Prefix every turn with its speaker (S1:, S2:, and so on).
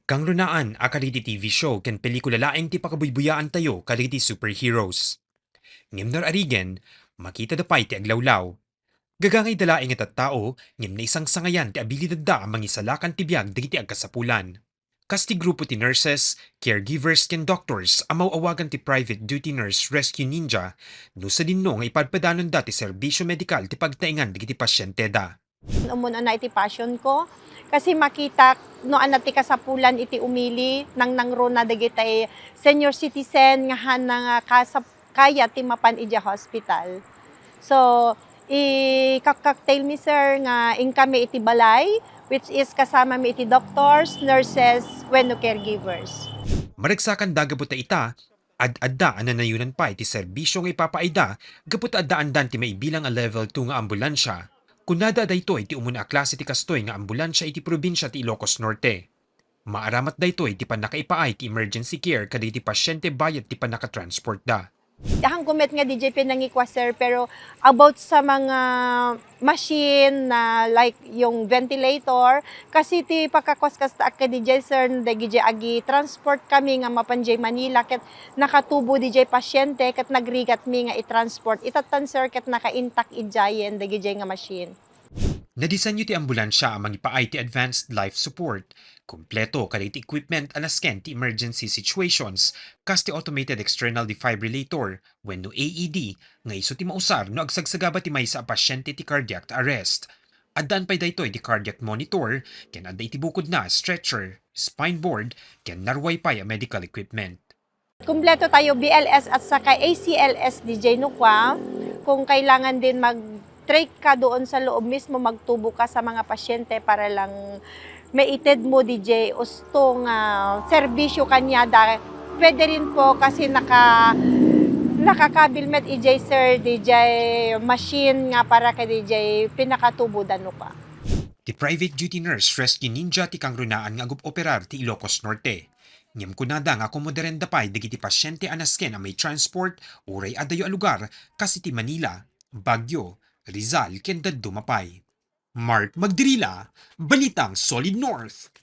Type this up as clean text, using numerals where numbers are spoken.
S1: Kang runaan akariti TV show ken pelikula laeng ti pakabuybuyaan tayo kariti superheroes. Ngimnor arigen, makita da pay ti aglawlaw. Gagangay dalaeng at tao, ngim na isang sangayan ti abilidad da ang mangisalakan ti biyag digiti agkasapulan. Kas ti grupo ti nurses, caregivers ken doctors amaw awagan ti Private Duty Nurse Rescue Ninja no sa dinno nga ipadpadanon da ti serbisyo medikal ti pagtaingan digiti pasyente da.
S2: Umuno na iti passion ko. Kasi makita no anati kasapulan iti umili nang nangro na dagiti senior citizen nga nga kaya ti mapan iti hospital. So, cocktail mi sir nga kami iti balay which is kasama mi iti doctors, nurses, wenno caregivers.
S1: Maragsakan da gabuta ita, ad-adda ananayunan pa iti serbisyo nga ipapaida, gabuta adda-andan ti maibilang a level 2 nga ambulansya. Kunada daytoy ti umuna a klase ti kastoy nga ambulansya iti probinsya ti Ilocos Norte. Maaramat daytoy ti panakaipaay ti emergency care kaditi pasyente bayad ti panakatransport da.
S2: Hanggumet nga DJ pinangikwa sir, pero about sa mga machine na like yung ventilator, kasi ti pakakwas ta ka DJ sir, DJ agi transport kami nga mapanjay Manila, ket nakatubo DJ pasyente, ket nagrigat mi nga i-transport. Itatan sir, ket naka-intact ijayen DJ nga machine.
S1: Nadisenyo ti ambulansya ang mangipaay ti advanced life support. Kompleto kaditi equipment alasken ti emergency situations kas ti automated external defibrillator wenno AED nga iso ti mausar no agsagsagaba ti maysa a pasyente ti cardiac arrest. Addan pay daytoy ti cardiac monitor ken adda iti bukod na stretcher, spine board ken narway pay a medical equipment.
S2: Kumpleto tayo BLS at saka ACLS DJ Nukwa. Kung kailangan din mag-trach ka doon sa loob mismo, magtubo ka sa mga pasyente para lang maited mo DJ ustong serbisyo kanya da. Pwede rin po kasi nakakabilmet EJ sir DJ machine nga para kay DJ pinakatubo dano ka.
S1: Ti Private Duty Nurse Rescue Ninja ti kang runaan nga operar ti Ilocos Norte. Ngem kunada nga kumoderenda pay digiti pasyente anasken a may transport uray adayo a lugar kasi ti Manila, Baguio, Rizal ken dadto mapay. Mark Magdirila, Balitang Solid North.